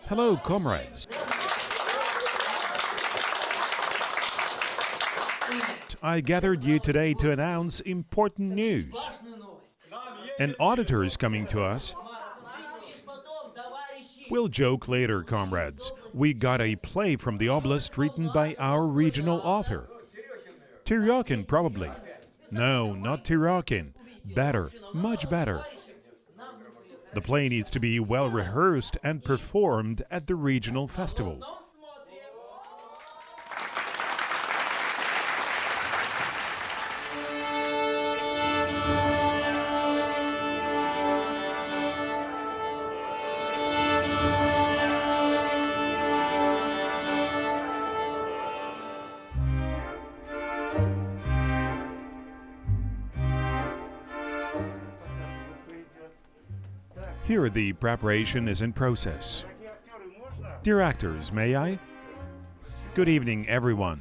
Hello, comrades. I gathered you today to announce important news. An auditor is coming to us. We'll joke later, comrades. We got a play from the oblast written by our regional author. Teryakin, probably. No, not Teryakin. Better, much better. The play needs to be well rehearsed and performed at the regional festival. Here the preparation is in process. Dear actors, may I? Good evening, everyone.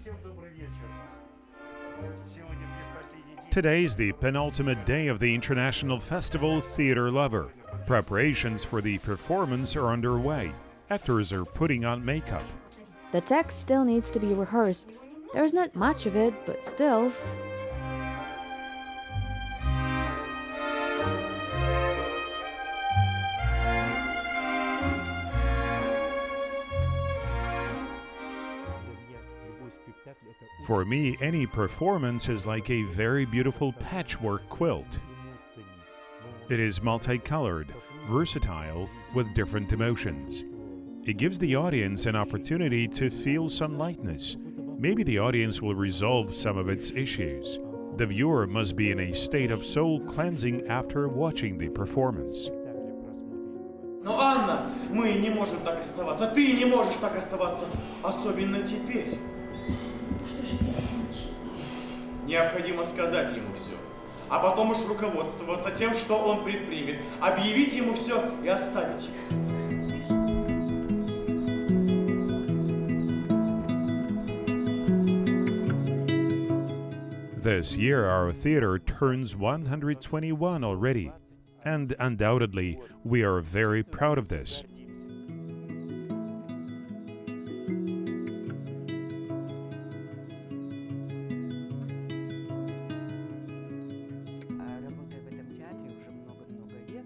Today's the penultimate day of the International Festival Theater Lover. Preparations for the performance are underway. Actors are putting on makeup. The text still needs to be rehearsed. There's not much of it, but still. For me, any performance is like a very beautiful patchwork quilt. It is multicolored, versatile, with different emotions. It gives the audience an opportunity to feel some lightness. Maybe the audience will resolve some of its issues. The viewer must be in a state of soul cleansing after watching the performance. Но, Анна, мы не можем так оставаться. Ты не можешь так оставаться. Особенно теперь. Необходимо сказать ему все, а потом уж руководствоваться тем, что он предпримет, объявить ему все и оставить их. This year our theater turns 121 already, and undoubtedly we are very proud of this.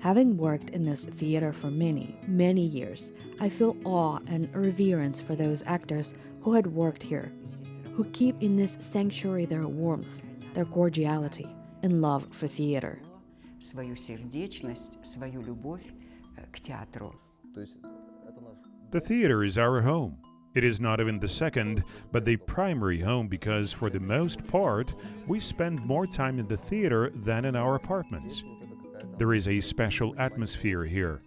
Having worked in this theater for many, many years, I feel awe and reverence for those actors who had worked here, who keep in this sanctuary their warmth, their cordiality, and love for theater. Свою сердечность, свою любовь к театру. The theater is our home. It is not even the second, but the primary home because for the most part, we spend more time in the theater than in our apartments. There is a special atmosphere here.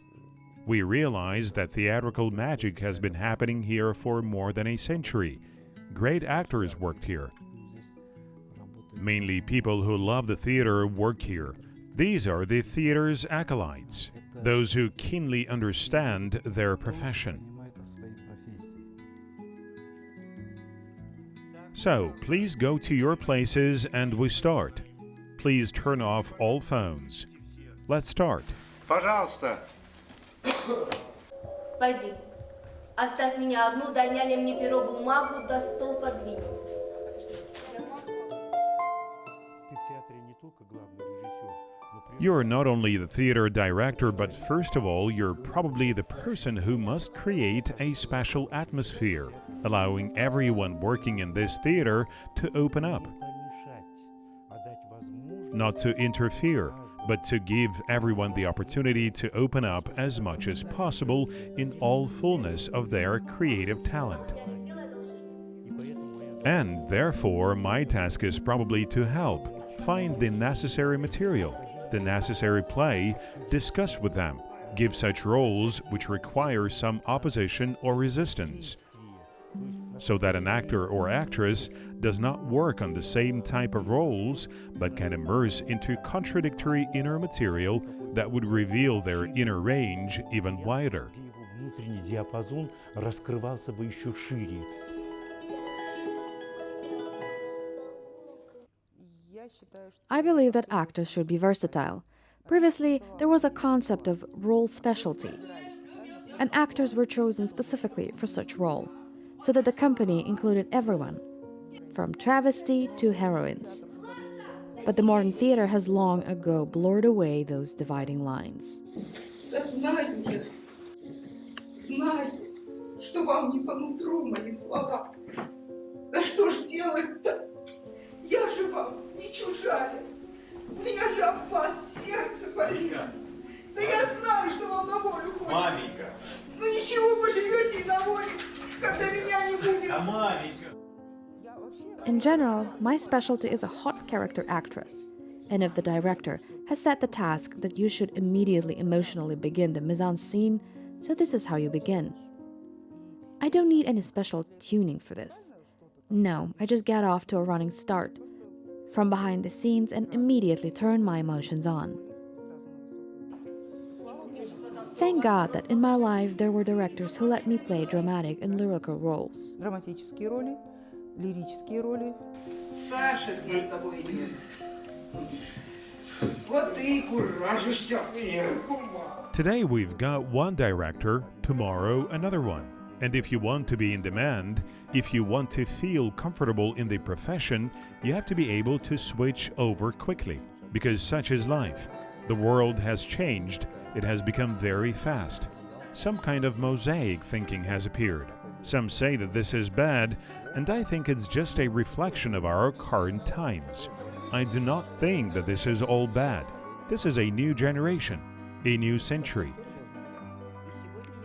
We realize that theatrical magic has been happening here for more than a century. Great actors worked here. Mainly people who love the theater work here. These are the theater's acolytes, those who keenly understand their profession. So, please go to your places and we start. Please turn off all phones. Let's start. Пожалуйста. Пойди. Оставь меня одну, дай няне мне перо, бумагу, да стол подвинь. You're not only the theater director, but first of all, you're probably the person who must create a special atmosphere, allowing everyone working in this theater to open up. Not to interfere, but to give everyone the opportunity to open up as much as possible in all fullness of their creative talent. And therefore, my task is probably to help find the necessary material, the necessary play, discuss with them, give such roles which require some opposition or resistance, so that an actor or actress does not work on the same type of roles, but can immerse into contradictory inner material that would reveal their inner range even wider. I believe that actors should be versatile. Previously, there was a concept of role specialty. and actors were chosen specifically for such role, so that the company included everyone, from travesty to heroines. But the modern theater has long ago blurred away those dividing lines. Да знаю я, знаю, что вам не по нутру мои слова. Да что ж делать-то? Я же вам не чужая. У меня же об вас сердце болит. Да я знаю, что вам на волю хочется. Маменька! Ну ничего, вы живете и на воле, когда меня не будет. А маменька! In general, my specialty is a hot character actress, and if the director has set the task that you should immediately emotionally begin the mise-en-scene, so this is how you begin. I don't need any special tuning for this. No, I just get off to a running start, from behind the scenes, and immediately turn my emotions on. Thank God that in my life there were directors who let me play dramatic and lyrical roles. Драматические роли, лирические роли. Старших над тобой нет. Вот ты и куражишься. Today we've got one director, tomorrow another one. And if you want to be in demand, if you want to feel comfortable in the profession, you have to be able to switch over quickly. Because such is life. The world has changed. It has become very fast. Some kind of mosaic thinking has appeared. Some say that this is bad, and I think it's just a reflection of our current times. I do not think that this is all bad. This is a new generation, a new century.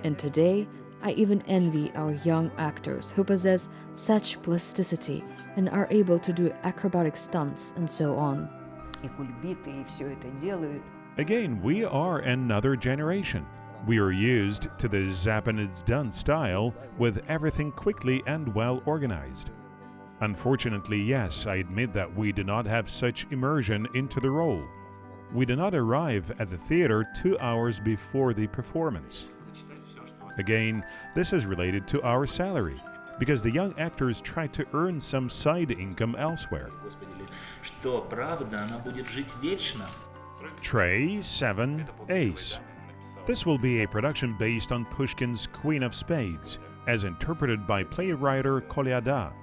And today, I even envy our young actors who possess such plasticity and are able to do acrobatic stunts and so on. И кульбиты, и все это делают. Again, we are another generation. We are used to the zap and it's done style with everything quickly and well organized. Unfortunately, yes, I admit that we do not have such immersion into the role. We do not arrive at the theater 2 hours before the performance. Again, this is related to our salary, because the young actors try to earn some side income elsewhere. Что правда, она будет жить вечно. Tray 7 Ace. This will be a production based on Pushkin's Queen of Spades, as interpreted by playwright Kolyada.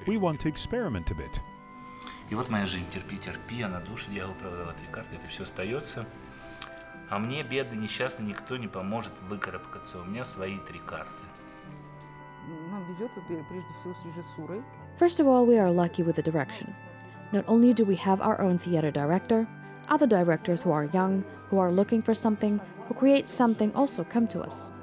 We want to experiment a bit. И вот моя жизнь, терпи, она душу дьявол продала 3 карты, это все остается. А мне, бедный, несчастный, никто не поможет выкарабкаться. У меня свои 3 карты. Нам везет прежде всего с режиссурой. First of all, we are lucky with the direction. Not only do we have our own theater director, other directors who are young, who are looking for something, who create something also come to us.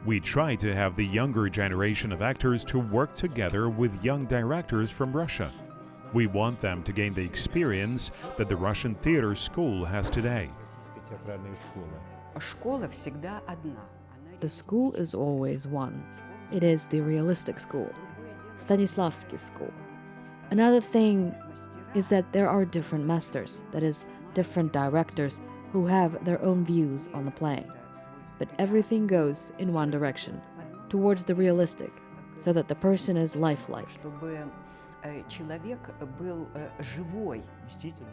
We try to have the younger generation of actors to work together with young directors from Russia. We want them to gain the experience that the Russian theater school has today. Школа всегда одна. The school is always one. It is the realistic school, Stanislavski school. Another thing is that there are different masters, that is, different directors who have their own views on the play. But everything goes in one direction, towards the realistic, so that the person is lifelike. Чтобы человек был живой.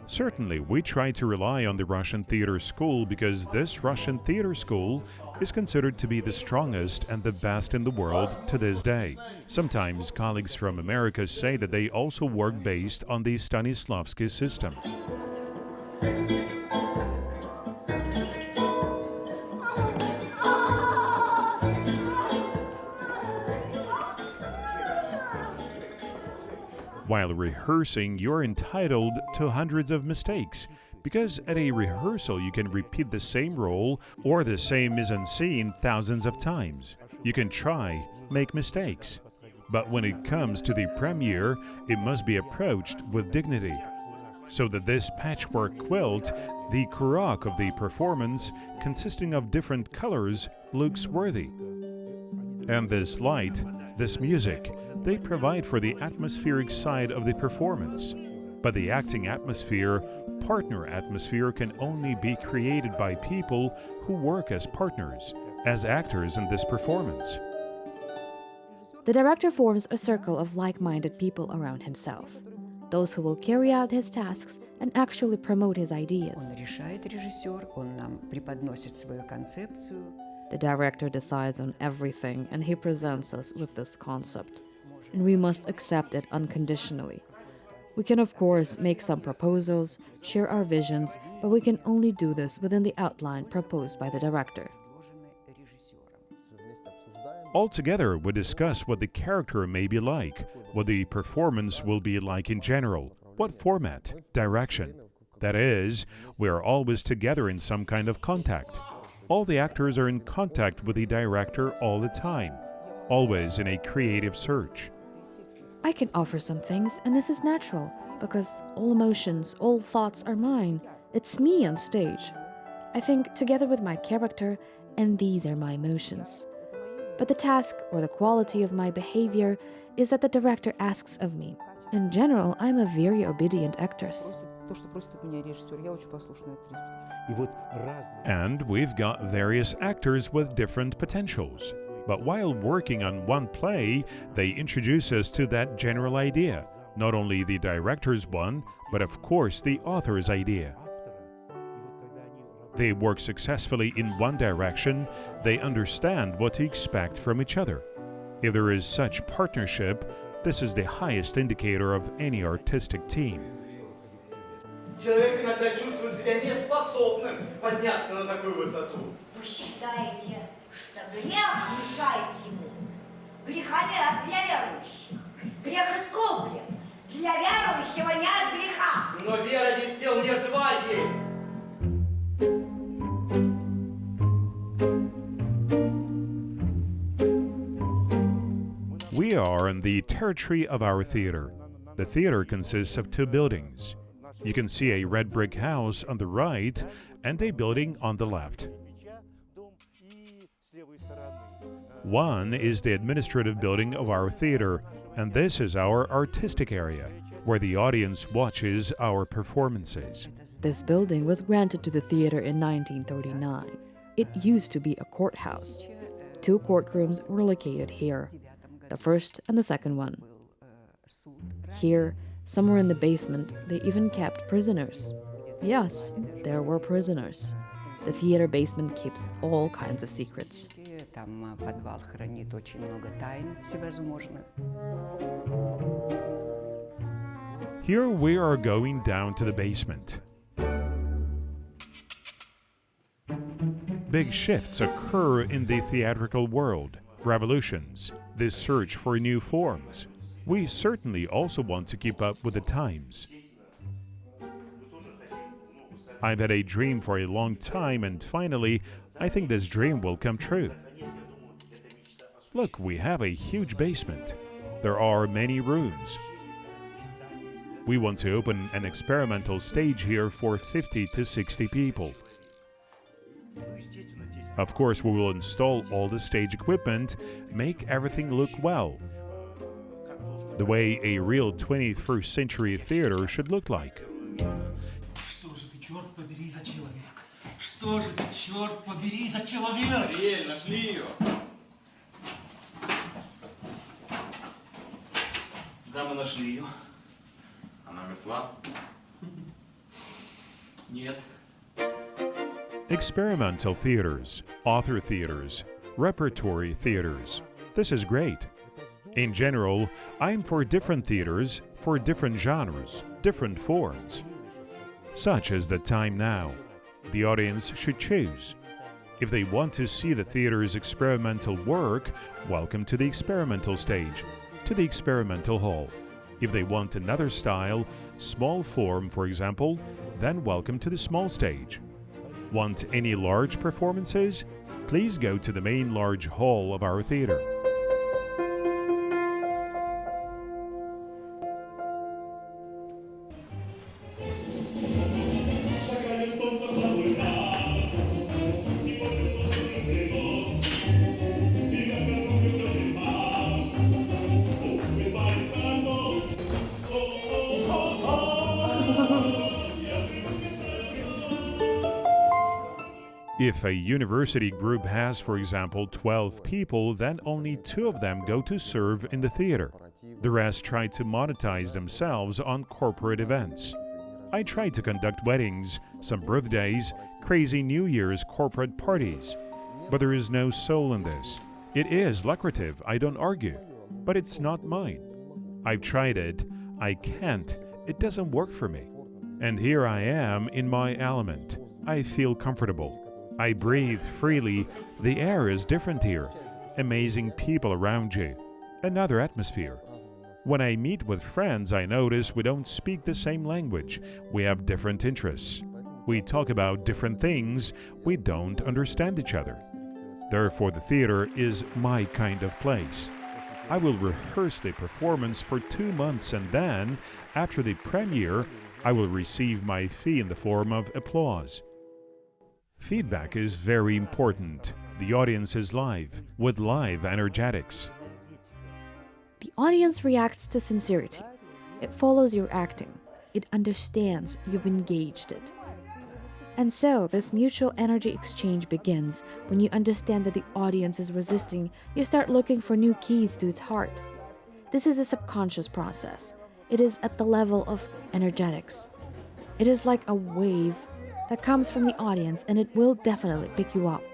Certainly, we try to rely on the Russian theater school because this Russian theater school is considered to be the strongest and the best in the world to this day. Sometimes colleagues from America say that they also work based on the Stanislavski system. While rehearsing, you're entitled to hundreds of mistakes, because at a rehearsal you can repeat the same role or the same mise-en-scene thousands of times. You can try, make mistakes. But when it comes to the premiere, it must be approached with dignity, so that this patchwork quilt, the kurok of the performance, consisting of different colors, looks worthy. And this light, this music, they provide for the atmospheric side of the performance. But the acting atmosphere, partner atmosphere, can only be created by people who work as partners, as actors in this performance. The director forms a circle of like-minded people around himself. those who will carry out his tasks and actually promote his ideas. Он решает, режиссер, он нам преподносит свою концепцию. The director decides on everything and he presents us with this concept. And we must accept it unconditionally. We can, of course, make some proposals, share our visions, but we can only do this within the outline proposed by the director. Altogether, we discuss what the character may be like, what the performance will be like in general, what format, direction. That is, we are always together in some kind of contact. All the actors are in contact with the director all the time, always in a creative search. I can offer some things, and this is natural, because all emotions, all thoughts are mine. It's me on stage. I think together with my character, and these are my emotions. But the task or the quality of my behavior is that the director asks of me. In general, I'm a very obedient actress. То, что просит от меня режиссер, я очень послушная актриса. And we've got various actors with different potentials. But while working on one play, they introduce us to that general idea. Not only the director's one, but of course the author's idea. They work successfully in one direction, they understand what to expect from each other. If there is such partnership, this is the highest indicator of any artistic team. Человек иногда чувствует себя неспособным подняться на такую высоту. Вы считаете, что грех мешает ему? Греха нет для верующих. Грех искуплен. Для верующего нет греха. Но вера без дел мертва есть. We are in the territory of our theater. The theater consists of two buildings. You can see a red brick house on the right and a building on the left. One is the administrative building of our theater, and this is our artistic area, where the audience watches our performances. This building was granted to the theater in 1939. It used to be a courthouse. 2 courtrooms were located here, the first and the second one. Here, somewhere in the basement, they even kept prisoners. Yes, there were prisoners. The theater basement keeps all kinds of secrets. Там подвал хранит очень много тайн всевозможных. Here we are going down to the basement. Big shifts occur in the theatrical world, revolutions, this search for new forms. We certainly also want to keep up with the times. I've had a dream for a long time, and finally, I think this dream will come true. Look, we have a huge basement. There are many rooms. We want to open an experimental stage here for 50 to 60 people. Of course, we will install all the stage equipment, make everything look well, the way a real 21st century theater should look like. Что же ты, черт побери, за человек? Что же ты, черт побери, за человек? Ариэль, нашли ее? Да, мы нашли ее. Она мертва? Нет. Experimental theaters, author theaters, repertory theaters. This is great. In general, I'm for different theaters, for different genres, different forms. Such is the time now. The audience should choose. If they want to see the theater's experimental work, welcome to the experimental stage, to the experimental hall. If they want another style, small form for example, then welcome to the small stage. Want any large performances? Please go to the main large hall of our theater. If a university group has, for example, 12 people, then only 2 of them go to serve in the theater. The rest try to monetize themselves on corporate events. I try to conduct weddings, some birthdays, crazy New Year's corporate parties. But there is no soul in this. It is lucrative, I don't argue, but it's not mine. I've tried it, I can't, it doesn't work for me. And here I am in my element. I feel comfortable. I breathe freely, the air is different here. Amazing people around you. Another atmosphere. When I meet with friends, I notice we don't speak the same language. We have different interests. We talk about different things. We don't understand each other. Therefore, the theater is my kind of place. I will rehearse the performance for 2 months and then, after the premiere, I will receive my fee in the form of applause. Feedback is very important. The audience is live, with live energetics. The audience reacts to sincerity. It follows your acting. It understands you've engaged it. And so, this mutual energy exchange begins when you understand that the audience is resisting. You start looking for new keys to its heart. This is a subconscious process. It is at the level of energetics. It is like a wave that comes from the audience, and it will definitely pick you up.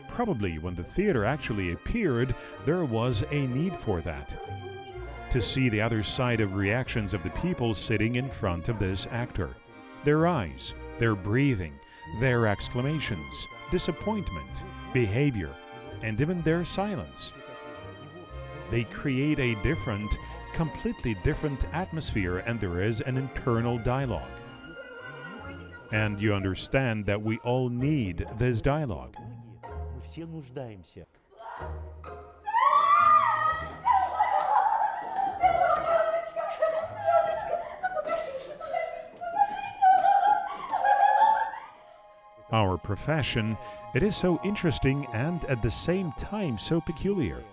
Probably when the theater actually appeared, there was a need for that. To see the other side of reactions of the people sitting in front of this actor. Their eyes, their breathing, their exclamations, disappointment, behavior, and even their silence. They create a different, completely different atmosphere, and there is an internal dialogue. And you understand that we all need this dialogue. Our profession, it is so interesting and at the same time so peculiar.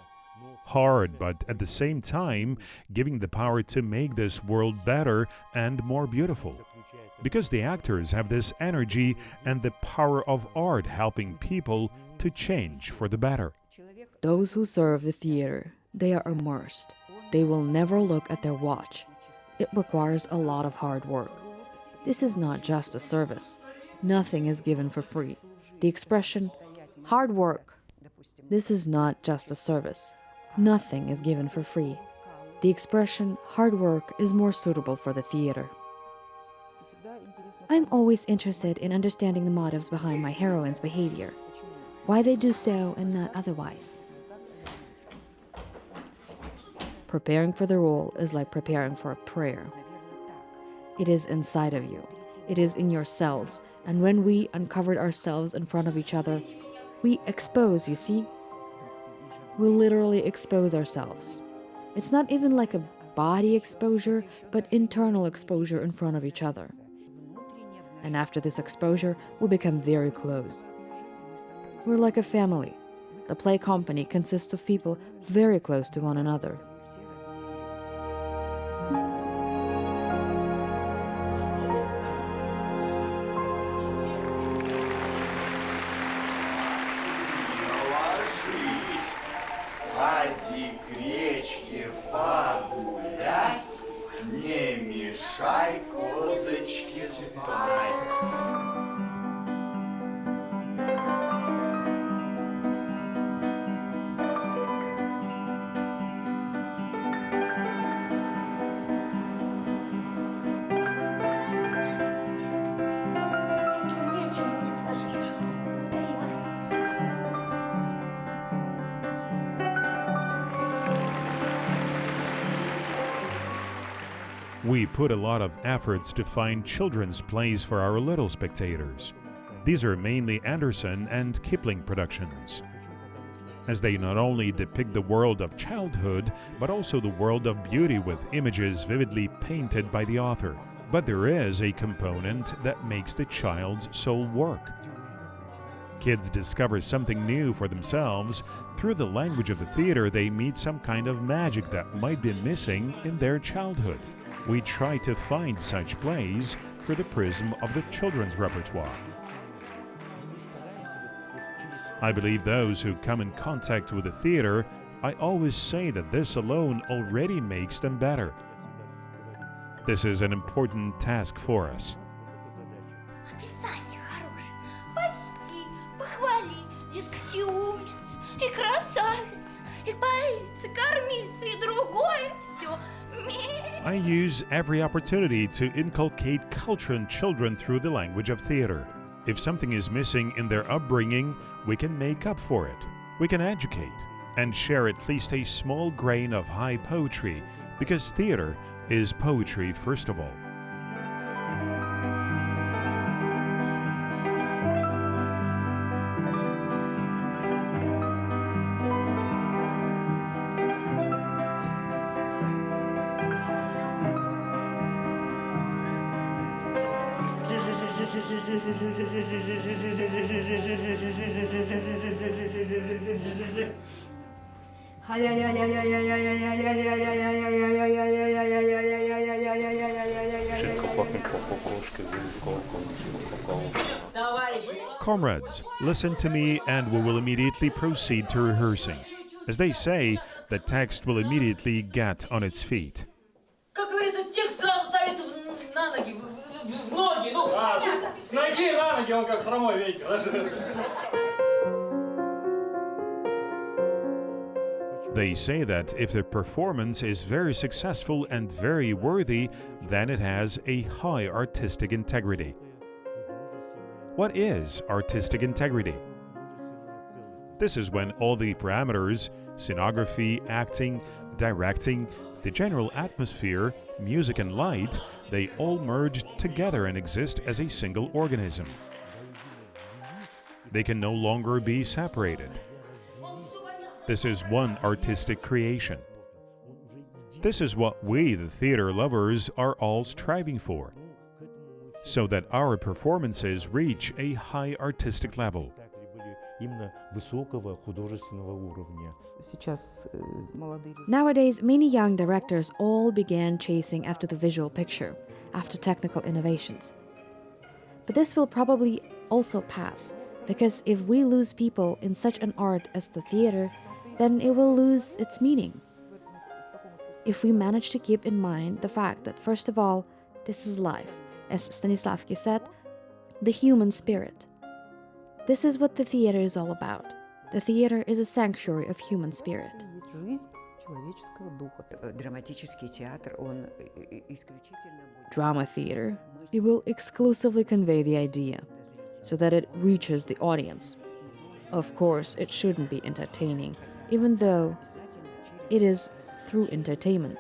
Hard, but at the same time giving the power to make this world better and more beautiful. Because the actors have this energy and the power of art helping people to change for the better. Those who serve the theater, they are immersed. They will never look at their watch. It requires a lot of hard work. This is not just a service. Nothing is given for free. The expression, hard work, this is not just a service. Nothing is given for free. The expression, hard work, is more suitable for the theater. I'm always interested in understanding the motives behind my heroines' behavior. Why they do so and not otherwise. Preparing for the role is like preparing for a prayer. It is inside of you. It is in your cells. And when we uncovered ourselves in front of each other, we expose, you see? We literally expose ourselves. It's not even like a body exposure, but internal exposure in front of each other. And after this exposure, we become very close. We're like a family. The play company consists of people very close to one another. Сходи к речке погулять, не мешай козочке спать. We put a lot of efforts to find children's plays for our little spectators. These are mainly Anderson and Kipling productions, as they not only depict the world of childhood, but also the world of beauty with images vividly painted by the author. But there is a component that makes the child's soul work. Kids discover something new for themselves. Through the language of the theater, they meet some kind of magic that might be missing in their childhood. We try to find such plays through the prism of the children's repertoire. I believe those who come in contact with the theater I always say that this alone already makes them better. This is an important task for us. Описание хорошее. Почти, похвали, дескать, и умница, и красавица, и поэция, кормильца, и другое все. I use every opportunity to inculcate culture in children through the language of theater. If something is missing in their upbringing, we can make up for it. We can educate and share at least a small grain of high poetry, because theater is poetry first of all. Comrades, listen to me and we will immediately proceed to rehearsing. As they say, the text will immediately get on its feet. Как говорится, текст сразу ставит на ноги, в ноги, ну. С ноги на ноги, он как хромой ветер. They say that if the performance is very successful and very worthy, then it has a high artistic integrity. What is artistic integrity? This is when all the parameters, scenography, acting, directing, the general atmosphere, music and light, they all merge together and exist as a single organism. They can no longer be separated. This is one artistic creation. This is what we, the theater lovers, are all striving for, so that our performances reach a high artistic level. Nowadays, many young directors all began chasing after the visual picture, after technical innovations. But this will probably also pass, because if we lose people in such an art as the theater, then it will lose its meaning. If we manage to keep in mind the fact that, first of all, this is life, as Stanislavski said, the human spirit. This is what the theater is all about. The theater is a sanctuary of human spirit. Drama theater, it will exclusively convey the idea, so that it reaches the audience. Of course, it shouldn't be entertaining, even though it is through entertainment,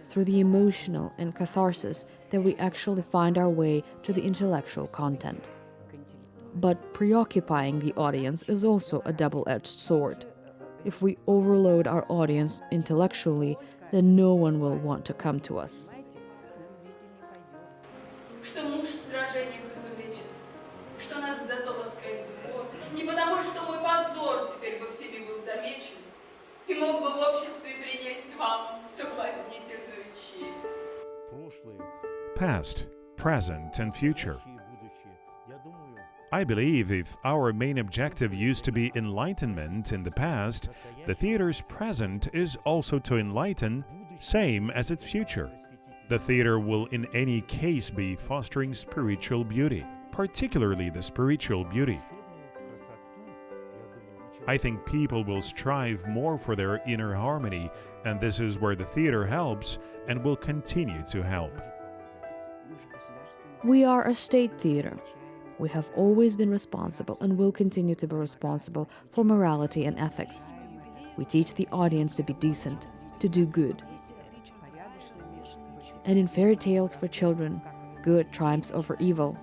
through the emotional and catharsis, that we actually find our way to the intellectual content. But preoccupying the audience is also a double-edged sword. If we overload our audience intellectually, then no one will want to come to us. Что муж в сражениях изувечен, что нас зато ласкает двор, не потому, что мой позор теперь бы в себе был замечен и мог бы в обществе принести вам соблазнительную честь. Past, present, and future. I believe if our main objective used to be enlightenment in the past, the theater's present is also to enlighten, same as its future. The theater will in any case be fostering spiritual beauty, particularly the spiritual beauty. I think people will strive more for their inner harmony, and this is where the theater helps and will continue to help. We are a state theater. We have always been responsible and will continue to be responsible for morality and ethics. We teach the audience to be decent, to do good. And in fairy tales for children, good triumphs over evil.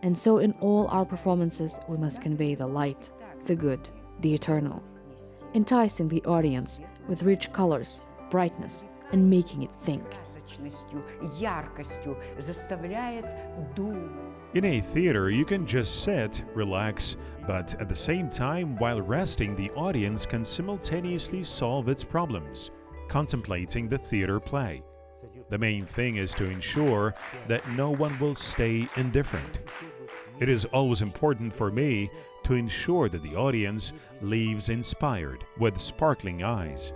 And so in all our performances, we must convey the light, the good, the eternal, enticing the audience with rich colors, brightness, and making it think. In a theater, you can just sit, relax, but at the same time, while resting, the audience can simultaneously solve its problems, contemplating the theater play. The main thing is to ensure that no one will stay indifferent. It is always important for me to ensure that the audience leaves inspired with sparkling eyes.